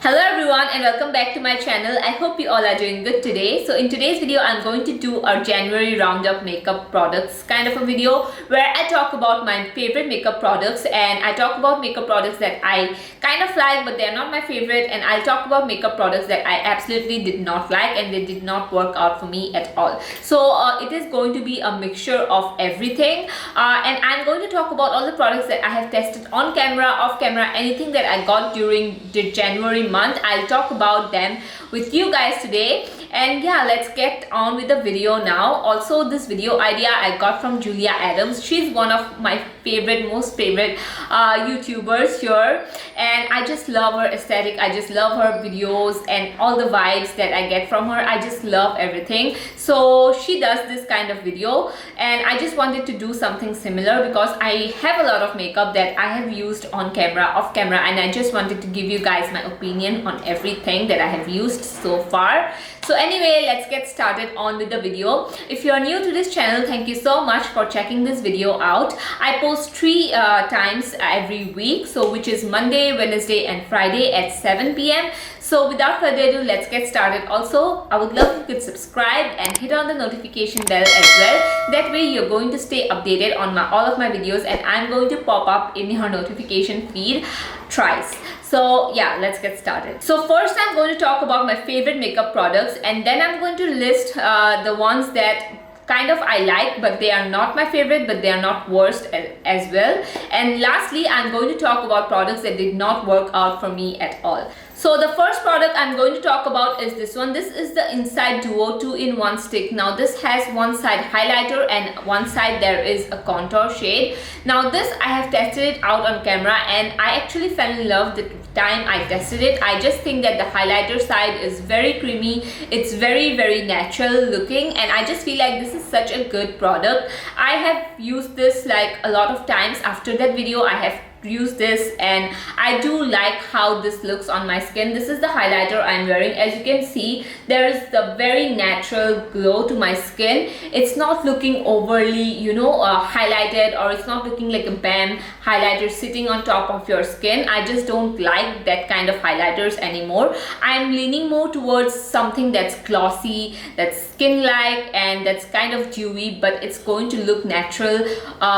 Hello everyone and welcome back to my channel. I hope you all are doing good today. So in today's video I'm going to do our January roundup makeup products kind of a video where I talk about my favorite makeup products, and I talk about makeup products that I kind of like but they're not my favorite, and I'll talk about makeup products that I absolutely did not like and they did not work out for me at all. So it is going to be a mixture of everything, and I'm going to talk about all the products that I have tested on camera, off camera, anything that I got during the January month. I'll talk about them with you guys today. And yeah, let's get on with the video now. Also, this video idea I got from Julia Adams. She's one of my most favorite YouTubers here, and I just love her aesthetic. I just love her videos and all the vibes that I get from her. I just love everything. So she does this kind of video, and I just wanted to do something similar because I have a lot of makeup that I have used on camera, off camera, and I just wanted to give you guys my opinion on everything that I have used so far. So anyway, let's get started on with the video. If you are new to this channel, thank you so much for checking this video out. I post 3 times every week, so which is Monday, Wednesday and Friday at 7 p.m. So without further ado, let's get started. Also, I would love if you could subscribe and hit on the notification bell as well. That way you're going to stay updated on all of my videos, and I'm going to pop up in your notification feed thrice. So yeah, let's get started. So first I'm going to talk about my favorite makeup products, and then I'm going to list the ones that kind of I like but they are not my favorite, but they are not worst as well. And lastly, I'm going to talk about products that did not work out for me at all. So the first product I'm going to talk about is this one. This is the Inside Duo 2-in-1 stick. Now this has one side highlighter and one side there is a contour shade. Now this I have tested it out on camera and I actually fell in love the time I tested it. I just think that the highlighter side is very creamy. It's very natural looking, and I just feel like this is such a good product. I have used this like a lot of times. After that video I have use this and I do like how this looks on my skin. This is the highlighter I'm wearing. As you can see, there is the very natural glow to my skin. It's not looking overly highlighted, or it's not looking like a bam highlighter sitting on top of your skin. I just don't like that kind of highlighters anymore. I'm leaning more towards something that's glossy, that's skin-like, and that's kind of dewy, but it's going to look natural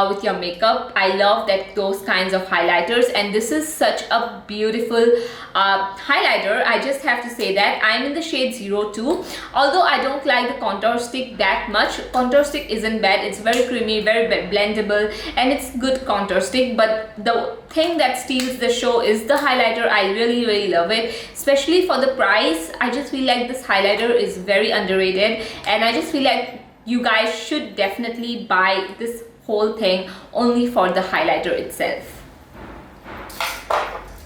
with your makeup. I love those kinds of highlighters, and this is such a beautiful highlighter. I just have to say that I'm in the shade 02. Although I don't like the contour stick that much. Contour stick isn't bad. It's very creamy, very blendable, and it's good contour stick, but the thing that steals the show is the highlighter. I really love it, especially for the price. I just feel like this highlighter is very underrated, and I just feel like you guys should definitely buy this whole thing only for the highlighter itself.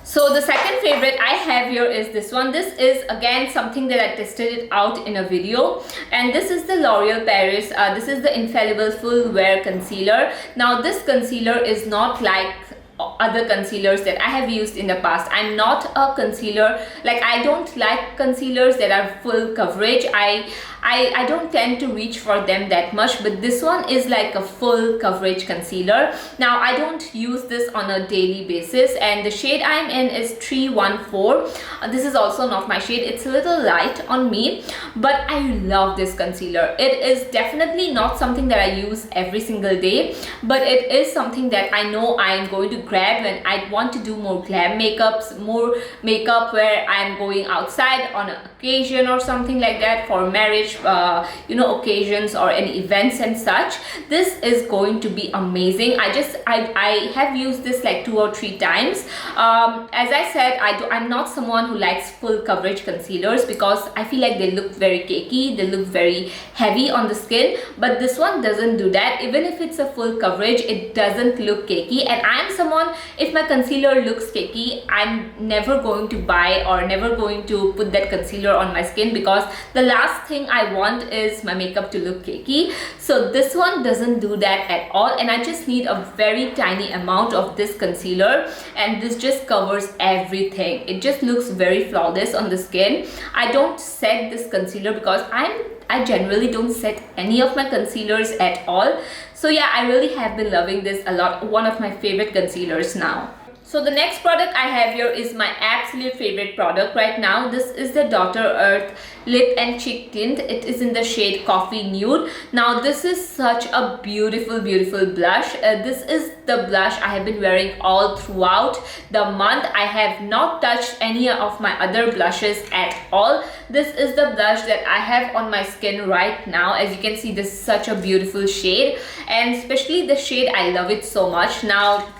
So the second favorite I have here is this one. This is again something that I tested it out in a video, and this is the L'Oreal Paris. This is the Infallible Full Wear Concealer. Now this concealer is not like other concealers that I have used in the past. I'm not a concealer, like I don't like concealers that are full coverage. I don't tend to reach for them that much, but this one is like a full coverage concealer. Now I don't use this on a daily basis, and the shade I'm in is 314. This is also not my shade. It's a little light on me, but I love this concealer. It is definitely not something that I use every single day, but it is something that I know I am going to grab when I want to do more glam makeups, more makeup where I'm going outside on an occasion or something like that, for marriage occasions or any events and such. This is going to be amazing. I have used this like 2 or 3 times. As I said, I'm not someone who likes full coverage concealers because I feel like they look very cakey, they look very heavy on the skin, but this one doesn't do that. Even if it's a full coverage, it doesn't look cakey, and I'm someone, if my concealer looks cakey, I'm never going to buy or never going to put that concealer on my skin, because the last thing I want is my makeup to look cakey. So this one doesn't do that at all, and I just need a very tiny amount of this concealer, and this just covers everything. It just looks very flawless on the skin. I don't set this concealer because I generally don't set any of my concealers at all. So yeah, I really have been loving this a lot. One of my favorite concealers now. So the next product I have here is my absolute favorite product right now. This is the Dr. Earth Lip and Cheek Tint. It is in the shade Coffee Nude. Now this is such a beautiful blush. This is the blush I have been wearing all throughout the month. I have not touched any of my other blushes at all. This is the blush that I have on my skin right now. As you can see, this is such a beautiful shade, and especially the shade, I love it so much. Now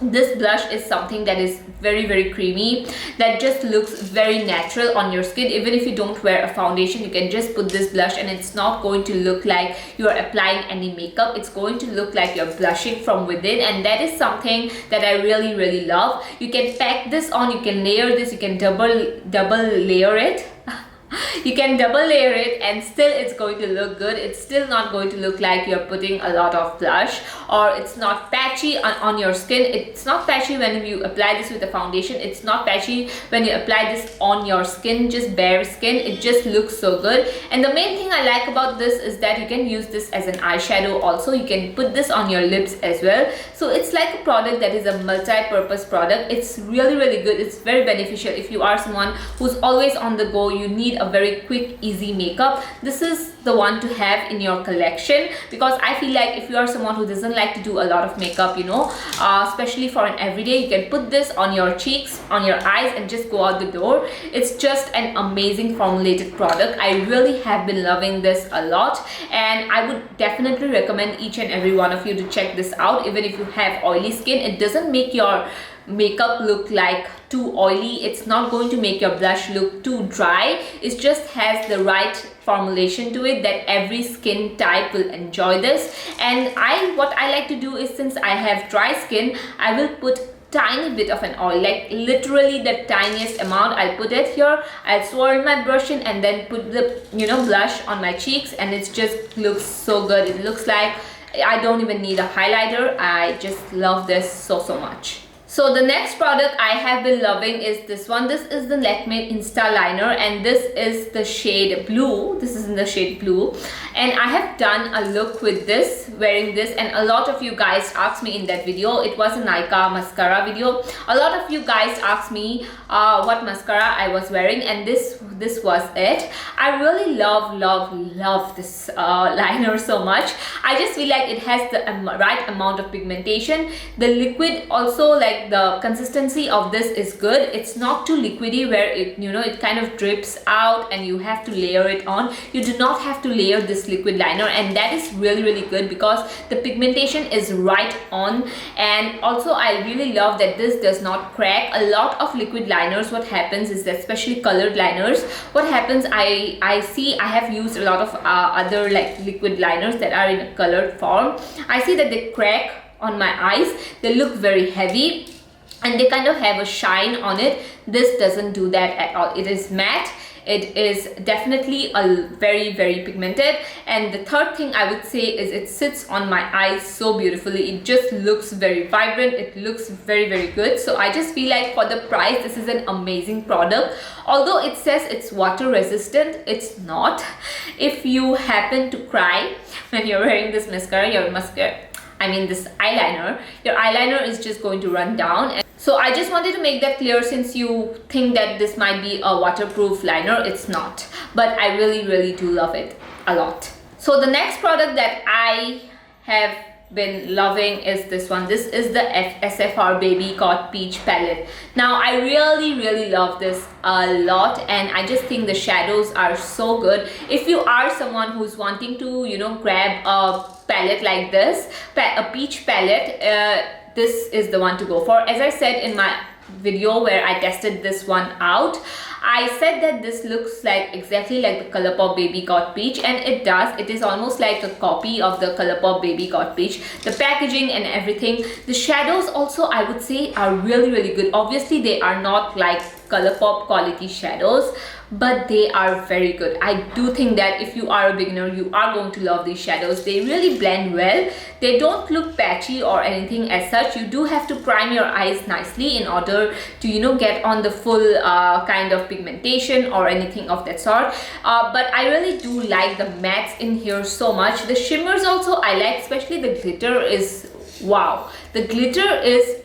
this blush is something that is very creamy, that just looks very natural on your skin. Even if you don't wear a foundation, you can just put this blush and it's not going to look like you are applying any makeup. It's going to look like you're blushing from within, and that is something that I really love. You can pack this on, you can layer this, you can double layer it. You can double layer it and still it's going to look good. It's still not going to look like you're putting a lot of blush, or it's not patchy on your skin. It's not patchy when you apply this with a foundation. It's not patchy when you apply this on your skin, just bare skin. It just looks so good. And the main thing I like about this is that you can use this as an eyeshadow also. You can put this on your lips as well. So it's like a product that is a multi-purpose product. It's really good. It's very beneficial if you are someone who's always on the go. You need a very quick easy makeup. This is the one to have in your collection, because I feel like if you are someone who doesn't like to do a lot of makeup, you know, especially for an everyday, you can put this on your cheeks, on your eyes, and just go out the door. It's just an amazing formulated product. I really have been loving this a lot, and I would definitely recommend each and every one of you to check this out. Even if you have oily skin, it doesn't make your makeup look like too oily. It's not going to make your blush look too dry. It just has the right formulation to it that every skin type will enjoy this. And what I like to do is, since I have dry skin, I will put tiny bit of an oil, like literally the tiniest amount. I'll put it here, I'll swirl my brush in, and then put the, you know, blush on my cheeks, and it just looks so good. It looks like I don't even need a highlighter. I just love this so much. So the next product I have been loving is this one. This is the Lakme Insta Liner, and this is the shade Blue. This is in the shade Blue, and I have done a look with this, wearing this, and a lot of you guys asked me in that video. It was a Nykaa mascara video. A lot of you guys asked me what mascara I was wearing, and this was it. I really love this liner so much. I just feel like it has the right amount of pigmentation. The liquid also, like the consistency of this is good. It's not too liquidy where it, you know, it kind of drips out and you have to layer it on. You do not have to layer this liquid liner, and that is really good because the pigmentation is right on. And also I really love that this does not crack. A lot of liquid liners, what happens is that, especially colored liners, what happens, I see, I have used a lot of other like liquid liners that are in a colored form. I see that they crack on my eyes. They look very heavy and they kind of have a shine on it. This doesn't do that at all. It is matte. It is definitely a very pigmented. And the third thing I would say is it sits on my eyes so beautifully. It just looks very vibrant. It looks very good. So I just feel like for the price, this is an amazing product. Although it says it's water resistant, it's not. If you happen to cry when you're wearing this mascara, this eyeliner, your eyeliner is just going to run down. And so I just wanted to make that clear, since you think that this might be a waterproof liner. It's not, but I really do love it a lot. So the next product that I have been loving is this one. This is the SFR Baby Caught Peach palette. Now I really love this a lot, and I just think the shadows are so good. If you are someone who's wanting to, you know, grab a palette like this, a peach palette, this is the one to go for. As I said in my video where I tested this one out, I said that this looks like exactly like the Colourpop Baby Got Peach, and it does. It is almost like a copy of the Colourpop Baby Got Peach. The packaging and everything. The shadows also, I would say, are really good. Obviously they are not like Colourpop quality shadows, but they are very good. I do think that if you are a beginner, you are going to love these shadows. They really blend well. They don't look patchy or anything as such. You do have to prime your eyes nicely in order to, you know, get on the full kind of pigmentation or anything of that sort. But I really do like the mattes in here so much. The shimmers also I like, especially the glitter is wow. The glitter is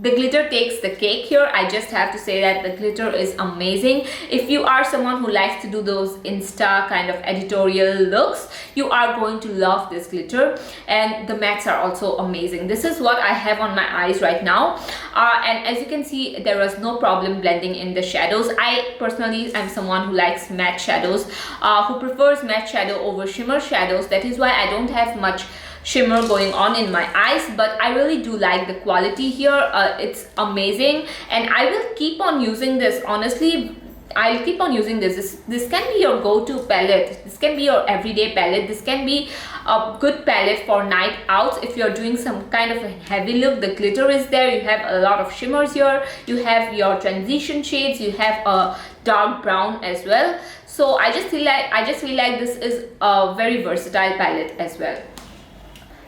the glitter takes the cake here. I just have to say that the glitter is amazing. If you are someone who likes to do those Insta kind of editorial looks, you are going to love this glitter. And the mattes are also amazing. This is what I have on my eyes right now, and as you can see, there was no problem blending in the shadows. I personally am someone who likes matte shadows, who prefers matte shadow over shimmer shadows. That is why I don't have much shimmer going on in my eyes, but I really do like the quality here. It's amazing, and I will keep on using this. Honestly, I'll keep on using this. This can be your go-to palette. This can be your everyday palette. This can be a good palette for night outs. If you're doing some kind of a heavy look, the glitter is there. You have a lot of shimmers here. You have your transition shades. You have a dark brown as well. So I just feel like this is a very versatile palette as well.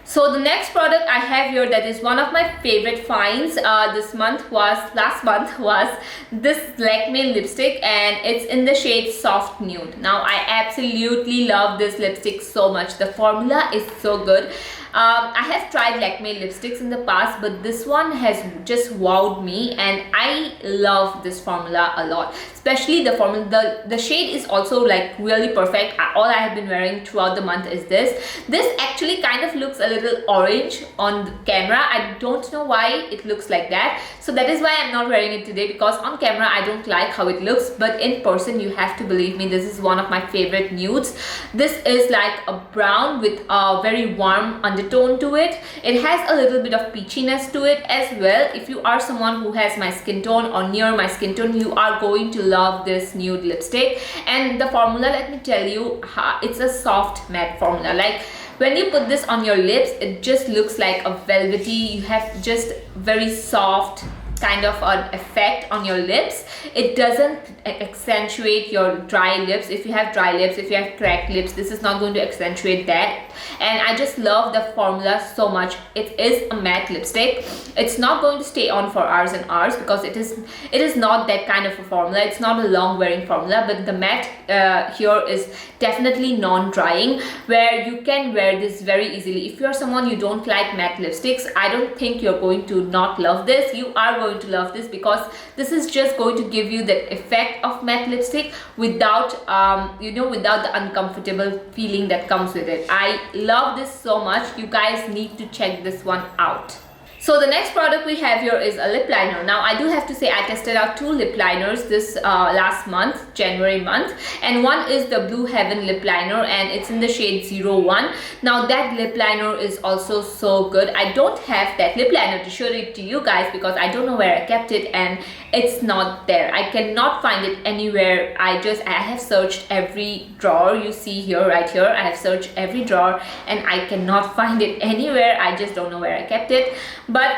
So the next product I have here, that is one of my favorite finds last month was this Lakme lipstick, and it's in the shade Soft Nude. Now I absolutely love this lipstick so much. The formula is so good. I have tried Lakme lipsticks in the past, but this one has just wowed me, and I love this formula a lot. Especially the formula, the shade is also like really perfect. All I have been wearing throughout the month is this. This actually kind of looks a little orange on the camera. I don't know why it looks like that. So that is why I'm not wearing it today, because on camera I don't like how it looks, but in person you have to believe me, this is one of my favorite nudes. This is like a brown with a very warm undertone to it. It has a little bit of peachiness to it as well. If you are someone who has my skin tone or near my skin tone, you are going to love this nude lipstick. And the formula, let me tell you, it's a soft matte formula. Like when you put this on your lips, it just looks like a velvety, you have just very soft kind of an effect on your lips. It doesn't accentuate your dry lips. If you have dry lips, if you have cracked lips, this is not going to accentuate that. And I just love the formula so much. It is a matte lipstick. It's not going to stay on for hours and hours, because it is not that kind of a formula. It's not a long wearing formula, but the matte here is definitely non-drying, where you can wear this very easily. If you're someone you don't like matte lipsticks, I don't think you're going to not love this. You are going to love this, because this is just going to give you the effect of matte lipstick without without the uncomfortable feeling that comes with it. I love this so much. You guys need to check this one out. So the next product we have here is a lip liner. Now I do have to say, I tested out two lip liners this last month, January month, and one is the Blue Heaven lip liner, and it's in the shade 01. Now that lip liner is also so good. I don't have that lip liner to show it to you guys, because I don't know where I kept it, and it's not there. I cannot find it anywhere. I have searched every drawer you see here, right here. I have searched every drawer and I cannot find it anywhere. I just don't know where I kept it. But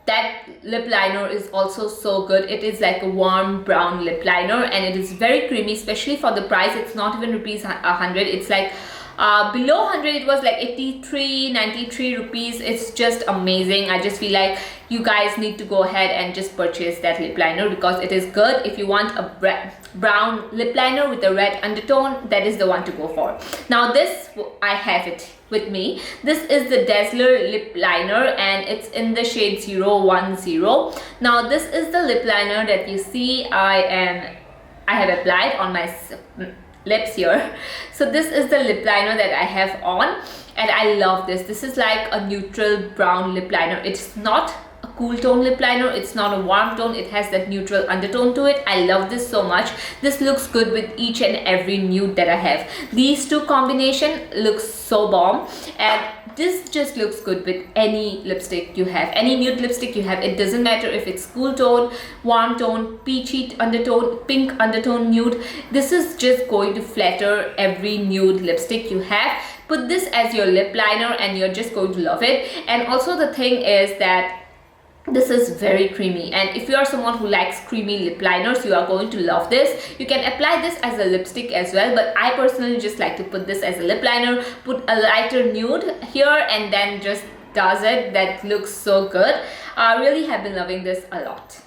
that lip liner is also so good. It is like a warm brown lip liner, and it is very creamy, especially for the price. It's not even rupees 100. It's like below 100. It was like 93 rupees. It's just amazing. I just feel like you guys need to go ahead and just purchase that lip liner, because it is good. If you want a brown lip liner with a red undertone, that is the one to go for. Now this, I have it with me. This is the Dazzler lip liner, and it's in the shade 010. Now this is the lip liner that you see I have applied on my lips here. So this is the lip liner that I have on, and I love this. This is like a neutral brown lip liner. It's not a cool tone lip liner, it's not a warm tone, it has that neutral undertone to it. I love this so much. This looks good with each and every nude that I have. These two combination looks so bomb, and this just looks good with any lipstick you have, any nude lipstick you have. It doesn't matter if it's cool tone, warm tone, peachy undertone, pink undertone nude. This is just going to flatter every nude lipstick you have. Put this as your lip liner and you're just going to love it. And also the thing is that this is very creamy, and if you are someone who likes creamy lip liners, you are going to love this. You can apply this as a lipstick as well, but I personally just like to put this as a lip liner, put a lighter nude here, and then just does it. That looks so good. I really have been loving this a lot.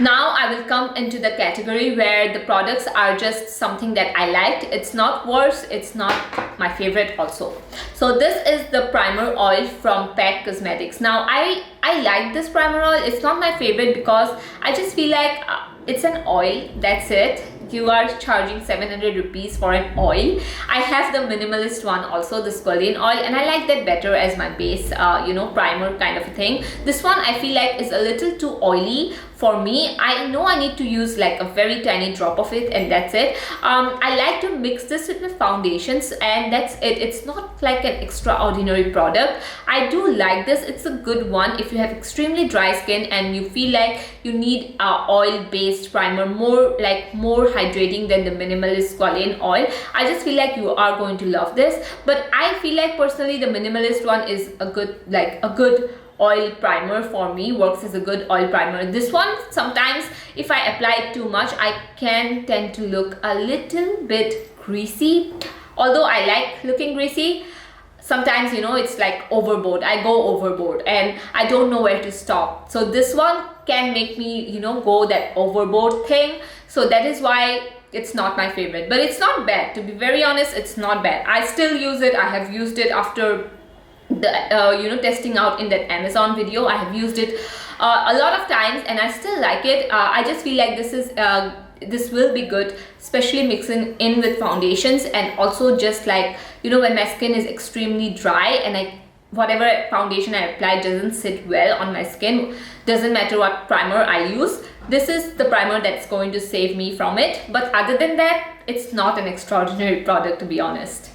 Now I will come into the category where the products are just something that I liked. It's not worse, it's not my favorite also. So this is the primer oil from Pat Cosmetics. Now I like this primer oil. It's not my favorite because I just feel like it's an oil, that's it. You are charging 700 rupees for an oil. I have the minimalist one also, this Golden oil, and I like that better as my base you know, primer kind of a thing. This one I feel like is a little too oily for me. I know I need to use like a very tiny drop of it and that's it. I like to mix this with my foundations and that's it. It's not like an extraordinary product. I do like this. It's a good one if you have extremely dry skin and you feel like you need a oil based primer, more hydrating than the minimalist Golden oil. I just feel like you are going to love this. But I feel like personally the minimalist one is a good oil primer for me, works as a good oil primer. This one, sometimes if I apply it too much, I can tend to look a little bit greasy. Although I like looking greasy, sometimes, you know, it's like overboard. I go overboard and I don't know where to stop. So this one can make me, you know, go that overboard thing. So that is why it's not my favorite. But it's not bad. To be very honest, it's not bad. I still use it. I have used it after the you know, testing out in that Amazon video. I have used it a lot of times and I still like it. I just feel like this will be good, especially mixing in with foundations, and also just like, you know, when my skin is extremely dry and whatever foundation I apply doesn't sit well on my skin, doesn't matter what primer I use, this is the primer that's going to save me from it. But other than that, it's not an extraordinary product, to be honest.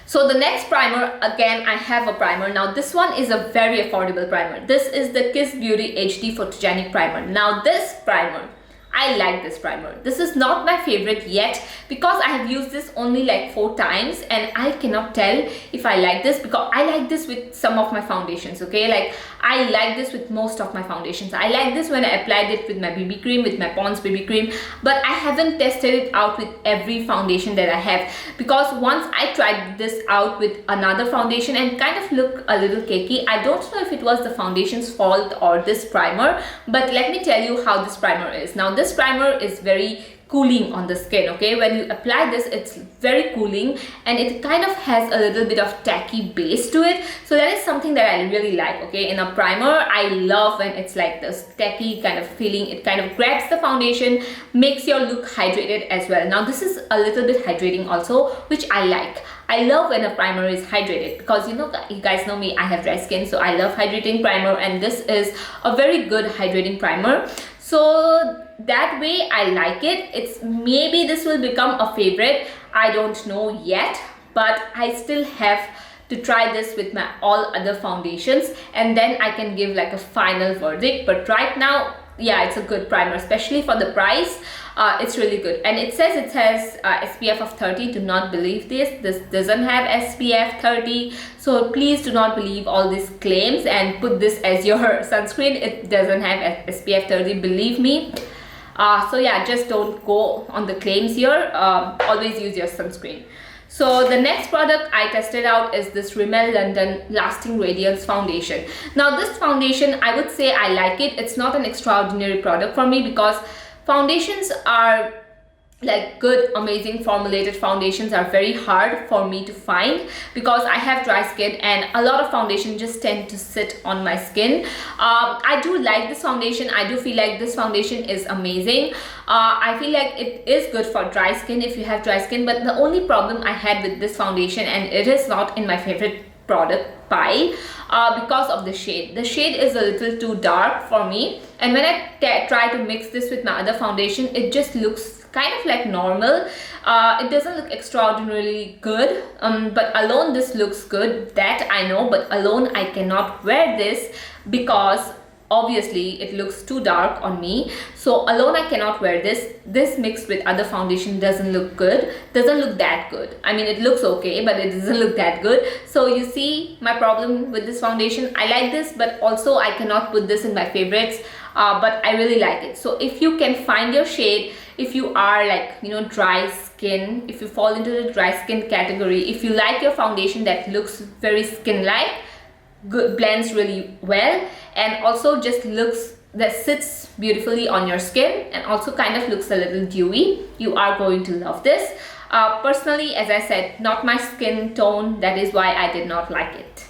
So the next primer, again, I have a primer. Now this one is a very affordable primer. This is the Kiss Beauty HD Photogenic Primer. Now this primer, I like this primer. This is not my favorite yet because I have used this only like 4 times and I cannot tell if I like this, because I like this with some of my foundations, okay? Like I like this with most of my foundations. I like this when I applied it with my BB cream, with my Pond's BB cream, but I haven't tested it out with every foundation that I have, because once I tried this out with another foundation and kind of looked a little cakey. I don't know if it was the foundation's fault or this primer, but let me tell you how this primer is. Now this primer is very cooling on the skin, okay? When you apply this, it's very cooling and it kind of has a little bit of tacky base to it. So that is something that I really like, okay? In a primer, I love when it's like this tacky kind of feeling. It kind of grabs the foundation, makes your look hydrated as well. Now this is a little bit hydrating also, which I like. I love when a primer is hydrated because, you know, you guys know me, I have dry skin, so I love hydrating primer, and this is a very good hydrating primer. So that way I like it. It's maybe this will become a favorite, I don't know yet, but I still have to try this with my all other foundations and then I can give like a final verdict. But right now, yeah, it's a good primer, especially for the price. It's really good, and it says it has SPF of 30. Do not believe this doesn't have SPF 30, so please do not believe all these claims and put this as your sunscreen. It doesn't have SPF 30, believe me. So yeah, just don't go on the claims here. Always use your sunscreen. So the next product I tested out is this Rimmel London Lasting Radiance Foundation. Now this foundation, I would say I like it. It's not an extraordinary product for me because foundations are like good, amazing formulated foundations are very hard for me to find because I have dry skin and a lot of foundation just tend to sit on my skin. I do like this foundation. I do feel like this foundation is amazing. I feel like it is good for dry skin if you have dry skin, but the only problem I had with this foundation, and it is not in my favorite product pile, because of the shade. The shade is a little too dark for me, and when I try to mix this with my other foundation, it just looks kind of like normal. It doesn't look extraordinarily good, but alone this looks good, that I know, but alone I cannot wear this because obviously it looks too dark on me. So alone I cannot wear this. This mixed with other foundation doesn't look good, doesn't look that good. I mean, it looks okay, but it doesn't look that good. So you see my problem with this foundation. I like this, but also I cannot put this in my favorites, but I really like it. So if you can find your shade, if you are like, you know, dry skin, if you fall into the dry skin category, if you like your foundation that looks very skin-like, good, blends really well, and also just looks that sits beautifully on your skin and also kind of looks a little dewy. You are going to love this. Personally, as I said, not my skin tone, that is why I did not like it.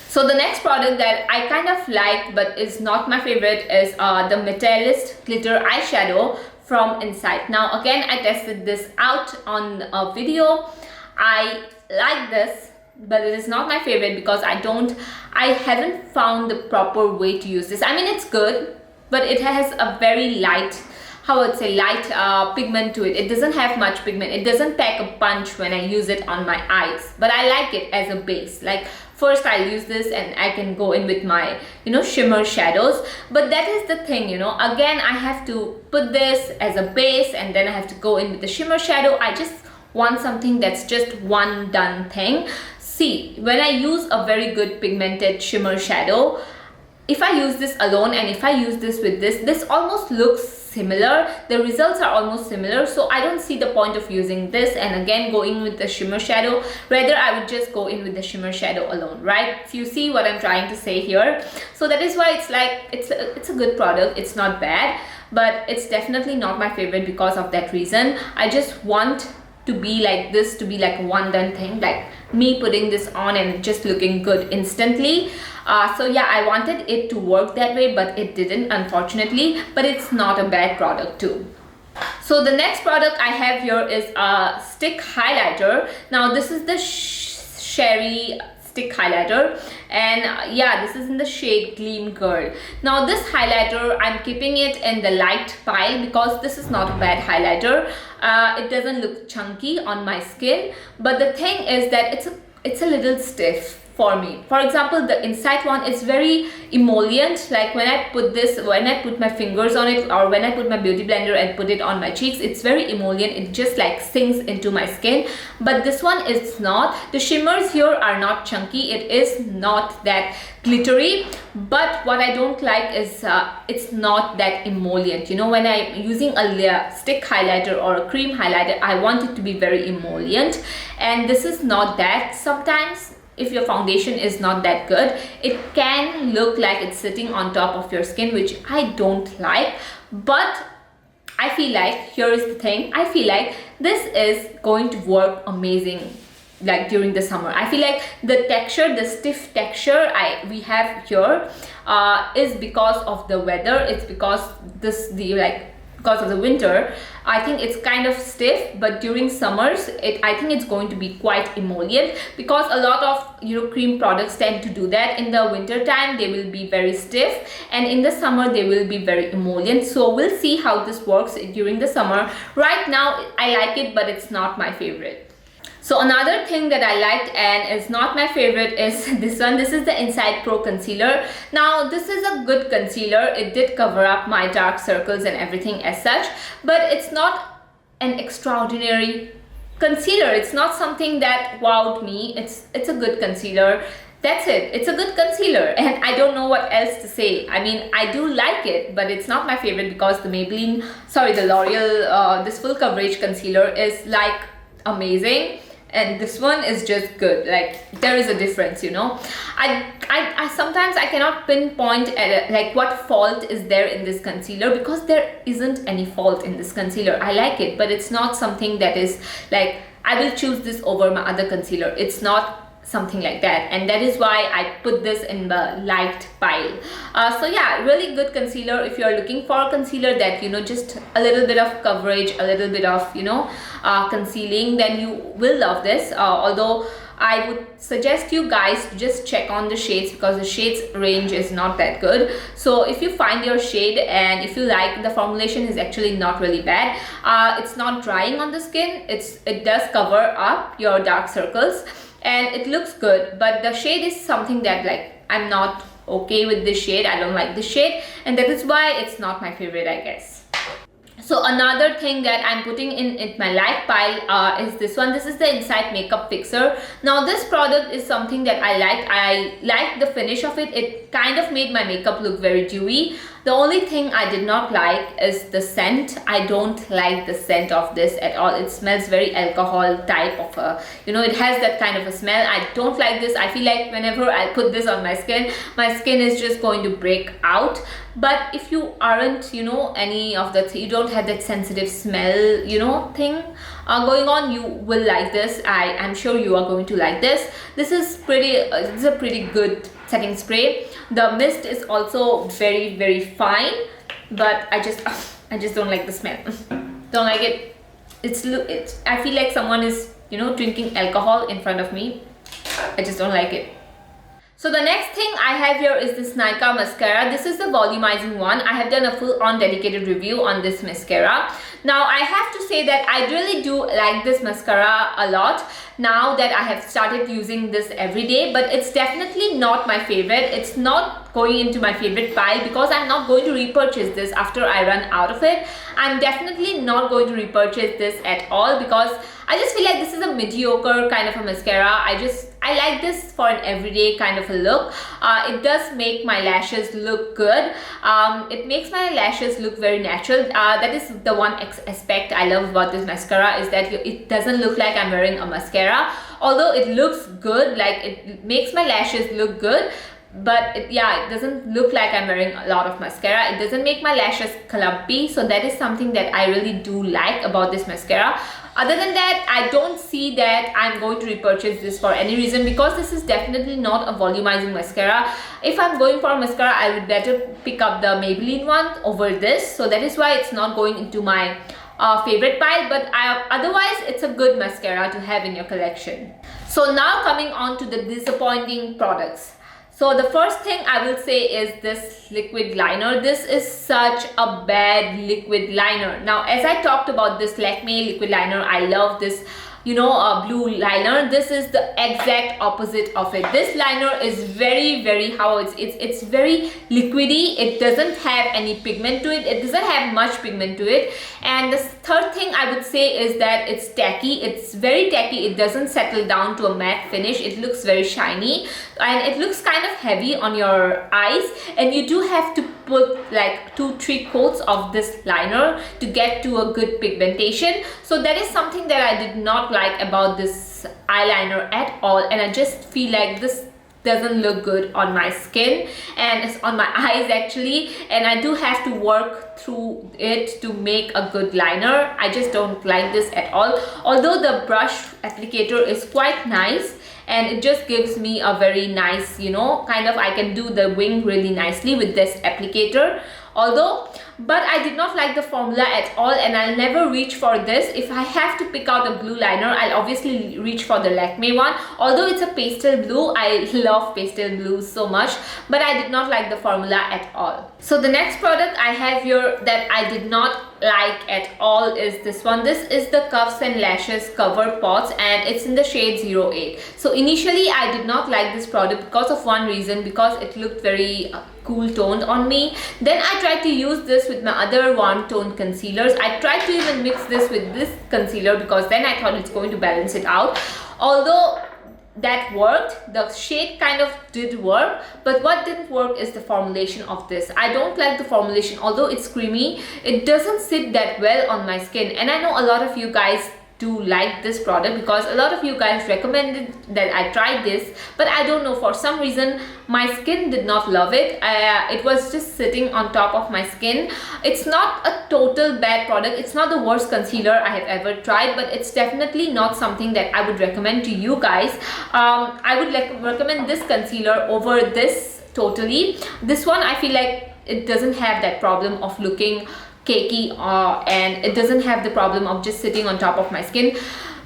So the next product that I kind of like but is not my favorite is the Metallist Glitter Eyeshadow from Inside. Now again, I tested this out on a video. I like this, but it is not my favorite because I haven't found the proper way to use this. I mean, it's good, but it has a very light, how I would say, light pigment to it. It doesn't have much pigment. It doesn't pack a punch when I use it on my eyes, but I like it as a base. Like, first I'll use this and I can go in with my, you know, shimmer shadows. But that is the thing, you know, again, I have to put this as a base and then I have to go in with the shimmer shadow. I just want something that's just one done thing. See, when I use a very good pigmented shimmer shadow, if I use this alone and if I use this with this almost looks similar. The results are almost similar, so I don't see the point of using this and again going with the shimmer shadow. Rather, I would just go in with the shimmer shadow alone, right? So you see what I'm trying to say here. So that is why it's like, it's a good product. It's not bad, but it's definitely not my favorite because of that reason. I just want to be like this, to be like a one done thing, like me putting this on and just looking good instantly. So yeah, I wanted it to work that way, but it didn't, unfortunately. But it's not a bad product too. So the next product I have here is a stick highlighter. Now this is the SERY stick highlighter, and yeah, this is in the shade Gleam Girl. Now this highlighter, I'm keeping it in the light pile because this is not a bad highlighter. It doesn't look chunky on my skin, but the thing is that it's a little stiff for me. For example, the Inside one is very emollient. Like when I put this, when I put my fingers on it, or when I put my beauty blender and put it on my cheeks, it's very emollient. It just like sinks into my skin. But this one is not. The shimmers here are not chunky. It is not that glittery. But what I don't like is it's not that emollient. You know, when I'm using a stick highlighter or a cream highlighter, I want it to be very emollient. And this is not that. Sometimes if your foundation is not that good, it can look like it's sitting on top of your skin, which I don't like. But I feel like, here is the thing, I feel like this is going to work amazing like during the summer. I feel like the texture, the stiff texture we have here is because of the weather. It's because because of the winter, I think it's kind of stiff, but during summers, I think it's going to be quite emollient, because a lot of, you know, cream products tend to do that. In the winter time, they will be very stiff, and in the summer, they will be very emollient. So we'll see how this works during the summer. Right now, I like it, but it's not my favorite. So another thing that I liked and is not my favorite is this one. This is the Inside Pro Concealer. Now this is a good concealer. It did cover up my dark circles and everything as such, but it's not an extraordinary concealer. It's not something that wowed me. It's a good concealer. That's it. It's a good concealer, and I don't know what else to say. I mean, I do like it, but it's not my favorite because the L'Oreal this full coverage concealer is like amazing. And this one is just good. Like, there is a difference, you know. I sometimes I cannot pinpoint like what fault is there in this concealer, because there isn't any fault in this concealer. I like it, but it's not something that is like, I will choose this over my other concealer. It's not something like that, and that is why I put this in the light pile. So yeah, really good concealer. If you're looking for a concealer that, you know, just a little bit of coverage, a little bit of, you know, concealing, then you will love this. Although I would suggest you guys to just check on the shades, because the shades range is not that good. So if you find your shade and if you like, the formulation is actually not really bad. It's not drying on the skin. It does cover up your dark circles, and it looks good, but the shade is something that, like, I'm not okay with this shade. I don't like this shade, and that is why it's not my favorite, I guess. So another thing that I'm putting in my light pile is this one. This is the Inside Makeup Fixer. Now this product is something that I like. I like the finish of it. It kind of made my makeup look very dewy. The only thing I did not like is the scent. I don't like the scent of this at all. It smells very alcohol type of a, you know, it has that kind of a smell. I don't like this. I feel like whenever I put this on my skin is just going to break out. But if you aren't, you know, any of the you don't have that sensitive smell, you know, thing going on, you will like this. I'm sure you are going to like this. This is a pretty good setting spray. The mist is also very fine, but I just don't like the smell. Don't like it. I feel like someone is, you know, drinking alcohol in front of me. I just don't like it. So the next thing I have here is this Nykaa mascara. This is the volumizing one. I have done a full-on dedicated review on this mascara. Now I have to say that I really do like this mascara a lot now that I have started using this every day, but it's definitely not my favorite. It's not going into my favorite pile because I'm not going to repurchase this after I run out of it. I'm definitely not going to repurchase this at all because I just feel like this is a mediocre kind of a mascara. I like this for an everyday kind of a look. It does make my lashes look good. It makes my lashes look very natural. That is the one aspect I love about this mascara, is that it doesn't look like I'm wearing a mascara. Although it looks good, like it makes my lashes look good, but it doesn't look like I'm wearing a lot of mascara. It doesn't make my lashes clumpy, so that is something that I really do like about this mascara. Other than that, I don't see that I'm going to repurchase this for any reason because this is definitely not a volumizing mascara. If I'm going for a mascara, I would better pick up the Maybelline one over this. So that is why it's not going into my favorite pile, but otherwise it's a good mascara to have in your collection. So now coming on to the disappointing products. So the first thing I will say is this liquid liner. This is such a bad liquid liner. Now, as I talked about this Lakme liquid liner, I love this, you know, blue liner. This is the exact opposite of it. This liner is very it's very liquidy. It doesn't have any pigment to it. It doesn't have much pigment to it. And the third thing I would say is that it's tacky. It's very tacky. It doesn't settle down to a matte finish. It looks very shiny and it looks kind of heavy on your eyes, and you do have to put like 2-3 coats of this liner to get to a good pigmentation. So that is something that I did not like about this eyeliner at all, and I just feel like this doesn't look good on my skin, and it's on my eyes actually, and I do have to work through it to make a good liner. I just don't like this at all, although the brush applicator is quite nice and it just gives me a very nice, you know, kind of, I can do the wing really nicely with this applicator. But I did not like the formula at all, and I'll never reach for this. If I have to pick out a blue liner, I'll obviously reach for the Lakme one. Although it's a pastel blue, I love pastel blues so much, but I did not like the formula at all. So the next product I have here that I did not like at all is this one. This is the Cuffs and Lashes Cover Pots, and it's in the shade 08. So initially I did not like this product because of one reason, because it looked very cool toned on me. Then I tried to use this with my other warm toned concealers. I tried to even mix this with this concealer because then I thought it's going to balance it out. Although that worked, the shade kind of did work, but what didn't work is the formulation of this. I don't like the formulation. Although it's creamy, it doesn't sit that well on my skin, and I know a lot of you guys do like this product because a lot of you guys recommended that I tried this, but I don't know, for some reason my skin did not love it. It was just sitting on top of my skin. It's not a total bad product. It's not the worst concealer I have ever tried, but it's definitely not something that I would recommend to you guys. I would recommend this concealer over this totally. This one I feel like it doesn't have that problem of looking cakey, and it doesn't have the problem of just sitting on top of my skin,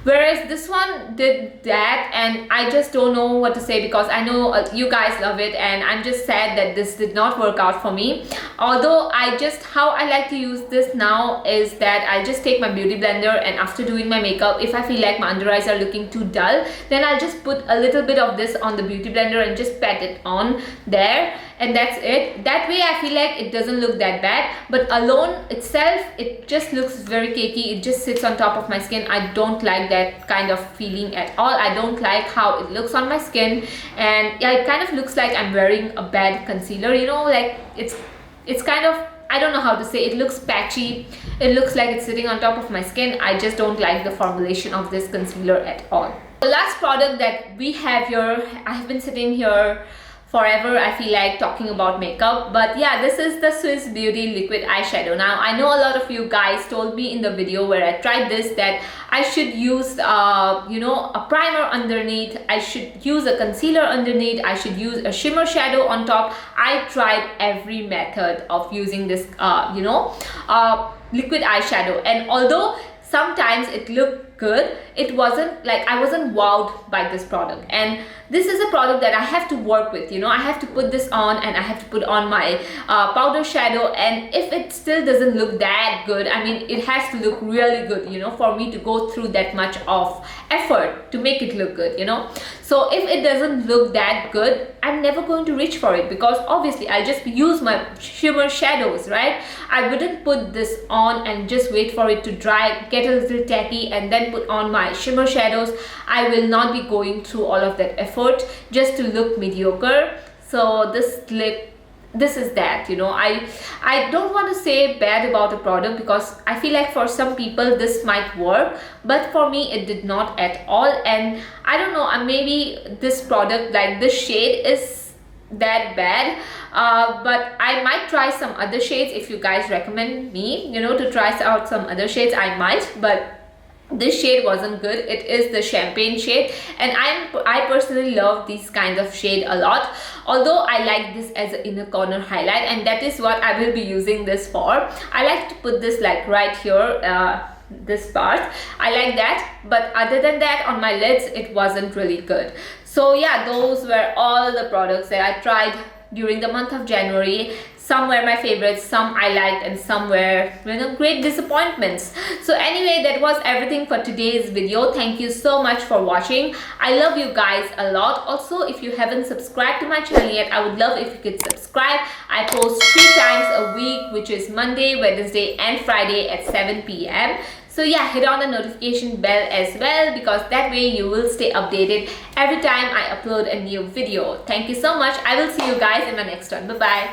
whereas this one did that, and I just don't know what to say because I know you guys love it, and I'm just sad that this did not work out for me. Although how I like to use this now is that I'll just take my beauty blender, and after doing my makeup, if I feel like my under eyes are looking too dull, then I'll just put a little bit of this on the beauty blender and just pat it on there, and that's it. That way I feel like it doesn't look that bad, but alone itself it just looks very cakey. It just sits on top of my skin. I don't like that kind of feeling at all. I don't like how it looks on my skin, and yeah, it kind of looks like I'm wearing a bad concealer, you know, like it's it's kind of, I don't know how to say, it looks patchy. It looks like it's sitting on top of my skin. I just don't like the formulation of this concealer at all. The last product that we have here, I have been sitting here forever, I feel like, talking about makeup, but yeah, this is the Swiss Beauty Liquid Eyeshadow. Now I know a lot of you guys told me in the video where I tried this that I should use you know, a primer underneath, I should use a concealer underneath, I should use a shimmer shadow on top. I tried every method of using this you know, liquid eyeshadow, and although sometimes it looked good, it wasn't like, I wasn't wowed by this product. And this is a product that I have to work with, you know, I have to put this on and I have to put on my powder shadow, and if it still doesn't look that good, I mean, it has to look really good, you know, for me to go through that much of effort to make it look good, you know. So if it doesn't look that good, I'm never going to reach for it, because obviously I just use my shimmer shadows, right? I wouldn't put this on and just wait for it to dry, get a little tacky, and then put on my shimmer shadows. I will not be going through all of that effort just to look mediocre. So this is that, you know, I don't want to say bad about a product, because I feel like for some people this might work, but for me it did not at all. And I don't know, maybe this product, like this shade, is that bad, but I might try some other shades. If you guys recommend me, you know, to try out some other shades, I might, but this shade wasn't good. It is the champagne shade, and I personally love these kinds of shade a lot, although I like this as an inner corner highlight, and that is what I will be using this for. I like to put this like right here, this part, I like that, but other than that, on my lids it wasn't really good. So yeah, those were all the products that I tried during the month of January. Some were my favorites, some I liked, and some were, you know, great disappointments. So anyway, that was everything for today's video. Thank you so much for watching. I love you guys a lot. Also, if you haven't subscribed to my channel yet, I would love if you could subscribe. I post 3 times a week, which is Monday, Wednesday, and Friday at 7 p.m. So yeah, hit on the notification bell as well, because that way you will stay updated every time I upload a new video. Thank you so much. I will see you guys in my next one. Bye bye.